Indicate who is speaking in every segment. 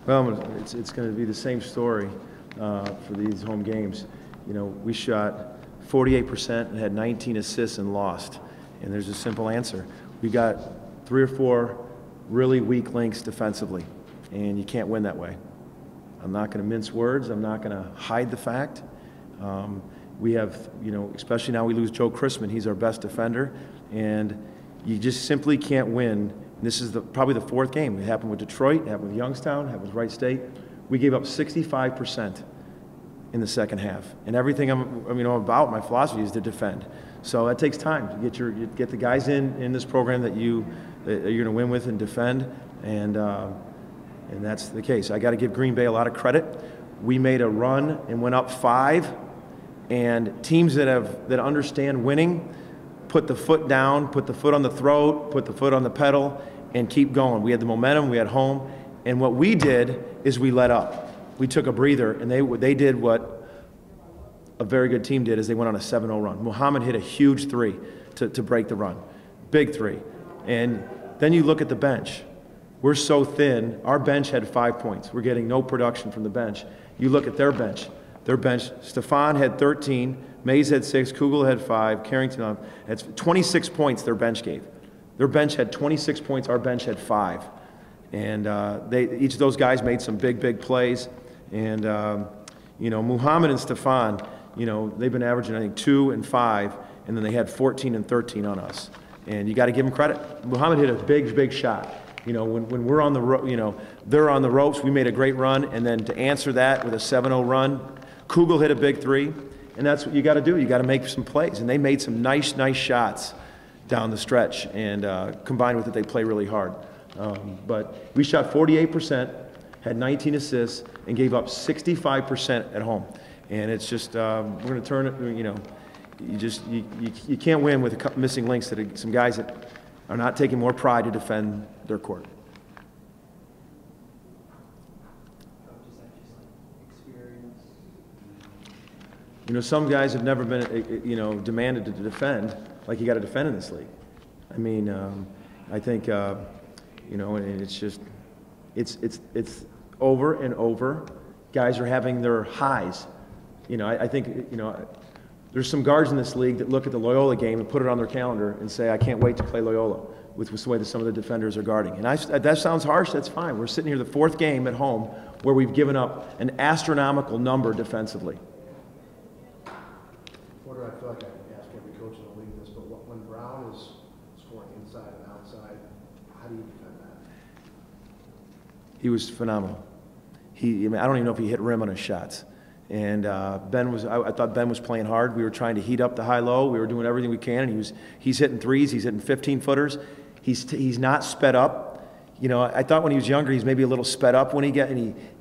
Speaker 1: Well, it's going to be the same story for these home games. You know, we shot 48% and had 19 assists and lost. And there's a simple answer. We got 3 or 4 really weak links defensively, and you can't win that way. I'm not going to mince words. I'm not going to hide the fact. We have, you know, especially now we lose Joe Chrisman. He's our best defender, and you just simply can't win. This is probably the 4th game. It happened with Detroit, it happened with Youngstown, it happened with Wright State. We gave up 65% in the second half. And everything about my philosophy is to defend. So that takes time to get the guys in this program that you're going to win with and defend, and that's the case. I got to give Green Bay a lot of credit. We made a run and went up 5, and teams that understand winning put the foot down, put the foot on the throat, put the foot on the pedal, and keep going. We had the momentum, we had home, and what we did is we let up. We took a breather, and they did what a very good team did, is they went on a 7-0 run. Muhammad hit a huge 3 to break the run, big 3. And then you look at the bench. We're so thin. Our bench had 5 points. We're getting no production from the bench. You look at their bench. Their bench, Stefan had 13, Mays had 6, Kugel had 5, Carrington had 26 points their bench gave. Their bench had 26 points, our bench had 5. And each of those guys made some big plays. And, you know, Muhammad and Stefan, you know, they've been averaging, I think, 2 and 5, and then they had 14 and 13 on us. And you got to give them credit. Muhammad hit a big shot. You know, when we're on the they're on the ropes, we made a great run, and then to answer that with a 7-0 run, Kugel hit a big 3, and that's what you got to do. You got to make some plays, and they made some nice shots down the stretch, and combined with it, they play really hard. But we shot 48%, had 19 assists, and gave up 65% at home. And it's just we're going to turn it. You know, you can't win with missing links that some guys that are not taking more pride to defend their court. You know, some guys have never been, you know, demanded to defend like you got to defend in this league. I mean, I think, you know, and it's just, it's over and over. Guys are having their highs. You know, I think, you know, there's some guards in this league that look at the Loyola game and put it on their calendar and say, I can't wait to play Loyola with the way that some of the defenders are guarding. And that sounds harsh, that's fine. We're sitting here the 4th game at home where we've given up an astronomical number defensively.
Speaker 2: Porter, I feel like I ask every coach in the league this, but when Brown is scoring inside and outside, how do you defend that?
Speaker 1: He was phenomenal. I mean, I don't even know if he hit rim on his shots. And I thought Ben was playing hard. We were trying to heat up the high-low. We were doing everything we can. And he's hitting 3s. He's hitting 15-footers. He's not sped up. You know, I thought when he was younger, he's maybe a little sped up when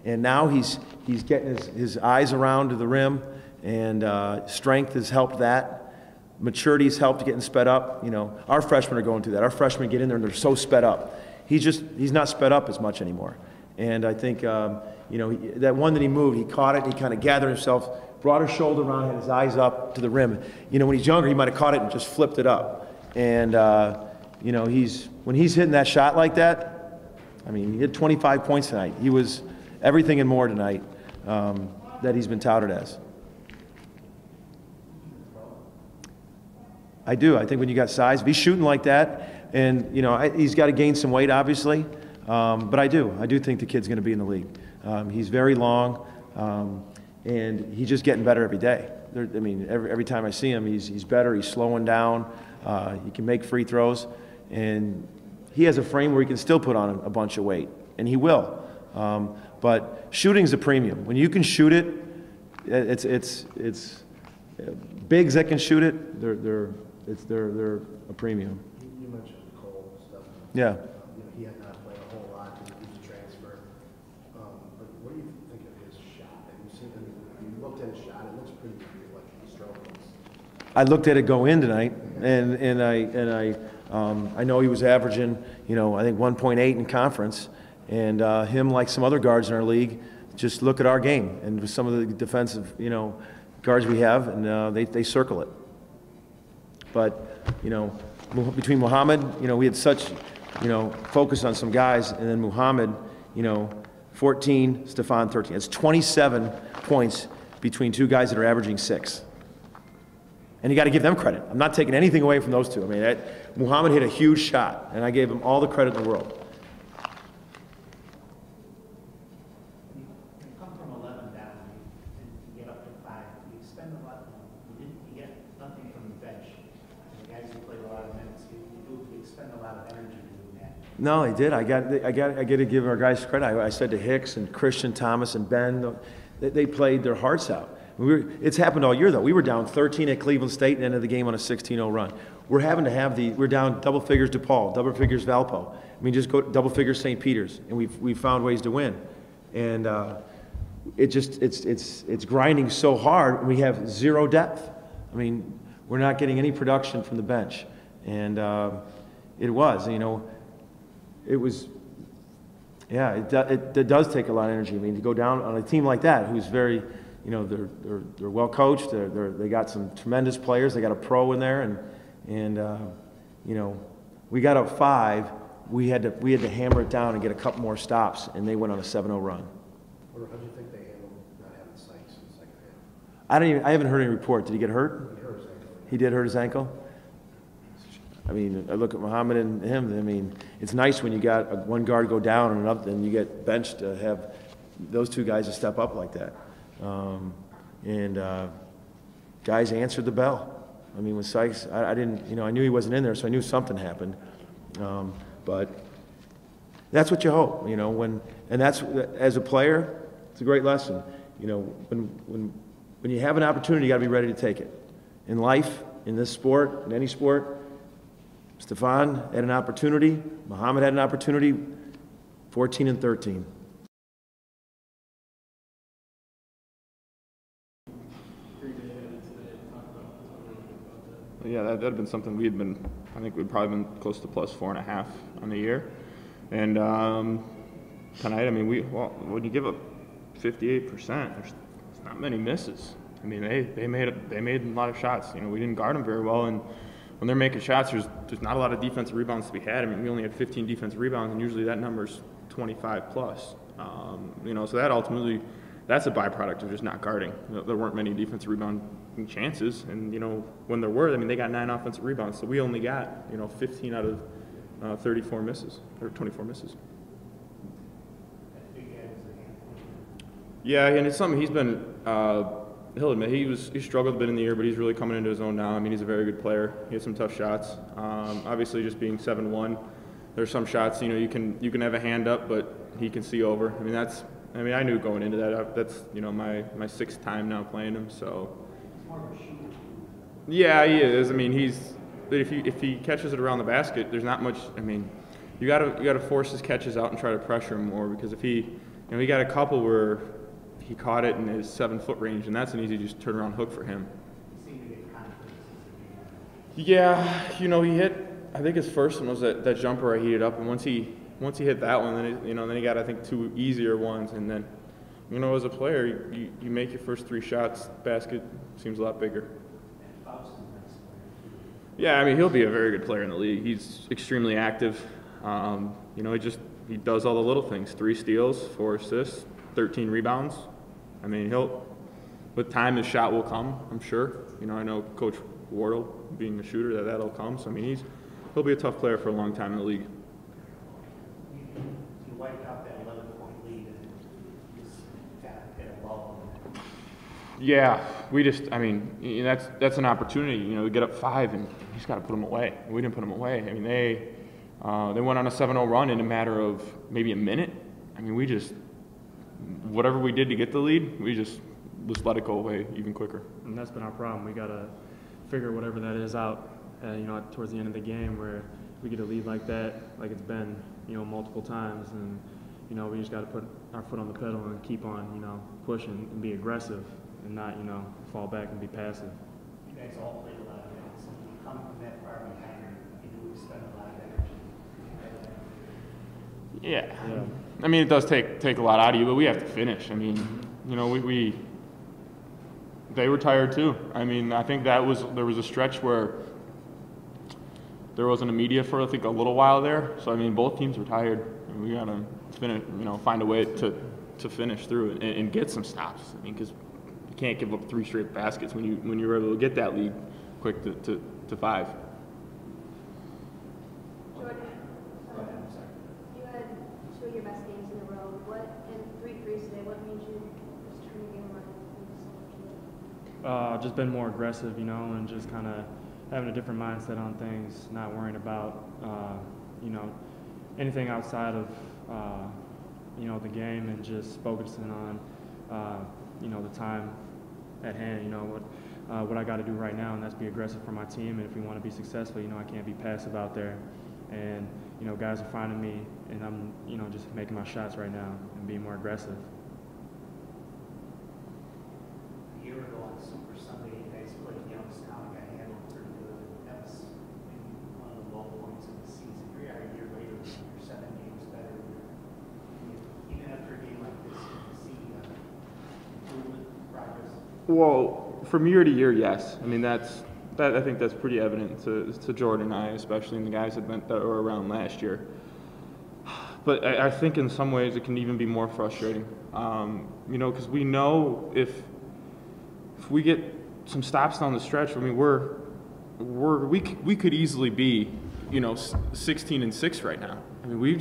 Speaker 1: and now he's getting his eyes around to the rim, and strength has helped that. Maturity's helped getting sped up. You know, our freshmen are going through that. Our freshmen get in there and they're so sped up. He's not sped up as much anymore. And I think, you know, that one that he moved, he caught it, he kind of gathered himself, brought his shoulder around, had his eyes up to the rim. You know, when he's younger, he might have caught it and just flipped it up. And, you know, when he's hitting that shot like that, I mean, he hit 25 points tonight. He was everything and more tonight that he's been touted as. I do. I think when you got size, if he's shooting like that, and, you know, he's got to gain some weight, obviously. But I do think the kid's going to be in the league. He's very long, and he's just getting better every day. I mean, every time I see him, he's better. He's slowing down. He can make free throws, and he has a frame where he can still put on a bunch of weight, and he will. But shooting's a premium. When you can shoot it, it's bigs that can shoot it. They're a premium.
Speaker 2: You mentioned Cole stuff.
Speaker 1: Yeah.
Speaker 2: He had not played a whole lot because he was transferred. But what do you think of his shot? Have you seen him? You looked at his shot. It looks pretty like he struggles.
Speaker 1: I looked at it go in tonight, and I know he was averaging, you know, I think 1.8 in conference, and him, like some other guards in our league, just look at our game and some of the defensive, you know, guards we have, and they circle it. But, you know, between Muhammad, you know, we had such, you know, focus on some guys, and then Muhammad, you know, 14, Stefan 13. It's 27 points between two guys that are averaging 6. And you got to give them credit. I'm not taking anything away from those two. I mean, Muhammad hit a huge shot, and I gave him all the credit in the world.
Speaker 3: You come from 11 down, you get up to 5. You spend a lot. You get nothing from the bench. The guys who play a lot of minutes, you expend a lot of energy doing that.
Speaker 1: No, I did. I got to give our guys credit. I said to Hicks and Christian, Thomas, and Ben, they played their hearts out. It's happened all year, though. We were down 13 at Cleveland State and ended the game on a 16-0 run. We're down double figures DePaul, double figures Valpo. I mean, just go double figures St. Peter's, and we've found ways to win. And it's grinding so hard. We have zero depth. I mean, we're not getting any production from the bench, and it was, yeah, it does take a lot of energy. I mean, to go down on a team like that, who's very, they're well coached. They got some tremendous players. They got a pro in there, and we got up 5. We had to hammer it down and get a couple more stops, and they went on a 7-0 run.
Speaker 2: How do you think they handled not having Sykes in the second half?
Speaker 1: I haven't heard any report. Did he get hurt?
Speaker 2: He hurt his ankle.
Speaker 1: He did hurt his ankle? I mean, I look at Muhammad and him. I mean, it's nice when you got one guard go down and another, and you get benched to have those two guys to step up like that. Guys answered the bell. I mean, with Sykes, I didn't, I knew he wasn't in there, so I knew something happened. But that's what you hope, and that's, as a player, it's a great lesson. When you have an opportunity, you got to be ready to take it. In life, in this sport, in any sport, Stefan had an opportunity, Muhammad had an opportunity, 14 and 13.
Speaker 4: Yeah, that had been something we had been, I think we'd probably been close to plus 4.5 on the year. And tonight, I mean, when you give up 58%, there's not many misses. I mean, they made a lot of shots. We didn't guard them very well, and when they're making shots, there's not a lot of defensive rebounds to be had. I mean, we only had 15 defensive rebounds, and usually that number's 25 plus. So that ultimately, that's a byproduct of just not guarding. There weren't many defensive rebound chances, and when there were, I mean, they got 9 offensive rebounds, so we only got 15 out of 34 misses or 24 misses. Yeah, and it's something he's been. He'll admit he struggled a bit in the year, but he's really coming into his own now. I mean, he's a very good player. He has some tough shots. Obviously, just being 7'1", there's some shots you can have a hand up, but he can see over. I mean, I knew going into that. That's my 6th time now playing him. So. Yeah, he is. I mean, if he catches it around the basket, there's not much. I mean, you gotta force his catches out and try to pressure him more, because if he got a couple where he caught it in his 7-foot range, and that's an easy just turnaround hook for him. Yeah, he hit. I think his first one was that jumper I heated up, and once he hit that one, then he got, I think, 2 easier ones, and then as a player, you make your first 3 shots, basket seems a lot bigger. Yeah, I mean, he'll be a very good player in the league. He's extremely active. He does all the little things: 3 steals, 4 assists, 13 rebounds. I mean, with time, his shot will come, I'm sure. I know Coach Wardle, being a shooter, that'll come. So, I mean, he'll be a tough player for a long time in the league.
Speaker 3: You wiped out that 11-point lead and just got hit a ball.
Speaker 4: Yeah, that's an opportunity. We get up 5, and you just got to put them away. We didn't put them away. I mean, they went on a 7-0 run in a matter of maybe a minute. I mean, whatever we did to get the lead, we just let it go away even quicker.
Speaker 5: And that's been our problem. We got to figure whatever that is out, towards the end of the game, where we get a lead like that, like it's been, multiple times, and we just got to put our foot on the pedal and keep on, pushing and be aggressive, and not, fall back and be passive.
Speaker 3: You guys all played a lot of minutes. You come from that far behind, you do expend a lot of energy.
Speaker 4: Yeah. I mean, it does take a lot out of you, but we have to finish. I mean, they were tired too. I mean, I think there was a stretch where there wasn't a media for I think a little while there. So I mean, both teams were tired. And we gotta finish, find a way to finish through it and get some stops. I mean, because you can't give up 3 straight baskets when you're able to get that lead quick to 5.
Speaker 6: Jordan, you had 2 of your best games in a row. And 3 threes today. What made you just turn the game around?
Speaker 5: Just been more aggressive, and just kind of having a different mindset on things, not worrying about, anything outside of, the game, and just focusing on, the time at hand, what I got to do right now, and that's be aggressive for my team. And if we want to be successful, I can't be passive out there. And, guys are finding me, and I'm, just making my shots right now and being more aggressive.
Speaker 3: A year ago on Super Sunday, you guys played Youngstown, got handled pretty good. That was maybe one of the low points of the season. Here we are a year later, you're 7 games better. Even after a game like this, you see improvement, progress.
Speaker 4: Well, from year to year, yes. I mean, I think that's pretty evident to Jordan and I, especially, and the guys that were around last year. But I think in some ways it can even be more frustrating, because we know if we get some stops down the stretch, I mean, we could easily be, 16-6 right now. I mean,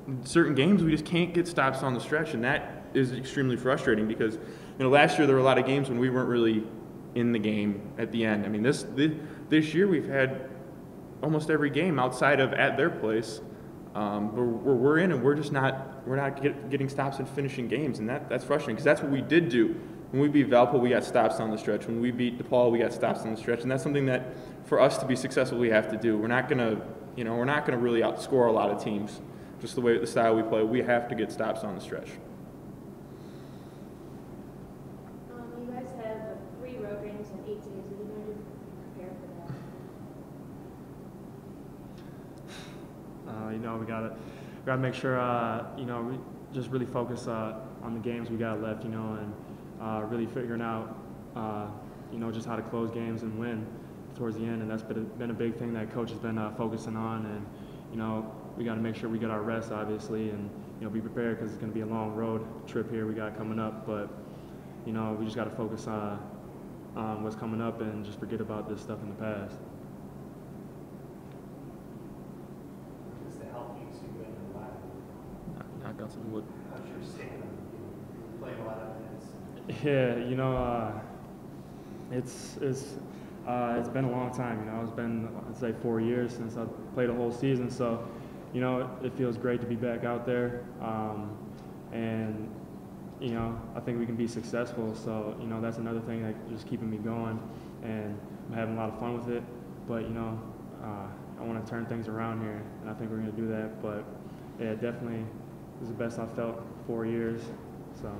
Speaker 4: in certain games we just can't get stops on the stretch, and that is extremely frustrating because, last year there were a lot of games when we weren't really in the game at the end. I mean, this year we've had almost every game outside of at their place where we're in, and we're not getting stops and finishing games, and that's frustrating because that's what we did do. When we beat Valpo, we got stops on the stretch. When we beat DePaul, we got stops on the stretch, and that's something that for us to be successful we have to do. We're not gonna really outscore a lot of teams. Just the style we play, we have to get stops on the stretch.
Speaker 6: You guys have 3 road games and 8 days. What are you going to do to prepare for that?
Speaker 5: We gotta make sure, we just really focus on the games we got left, and really figuring out, just how to close games and win towards the end. And that's been a big thing that coach has been focusing on. And, we got to make sure we get our rest, obviously, and, be prepared because it's going to be a long road trip here we got coming up. But, we just got to focus on what's coming up and just forget about this stuff in the past.
Speaker 3: Just to help you two win a lot.
Speaker 4: Knock out some wood.
Speaker 3: How's your stand? You play a lot of minutes.
Speaker 5: Yeah, it's been a long time. It's been, I'd say, 4 years since I played a whole season. So, it feels great to be back out there. And, I think we can be successful. So, that's another thing that just keeping me going. And I'm having a lot of fun with it. But, I want to turn things around here, and I think we're going to do that. But, yeah, definitely, this is the best I've felt 4 years. So.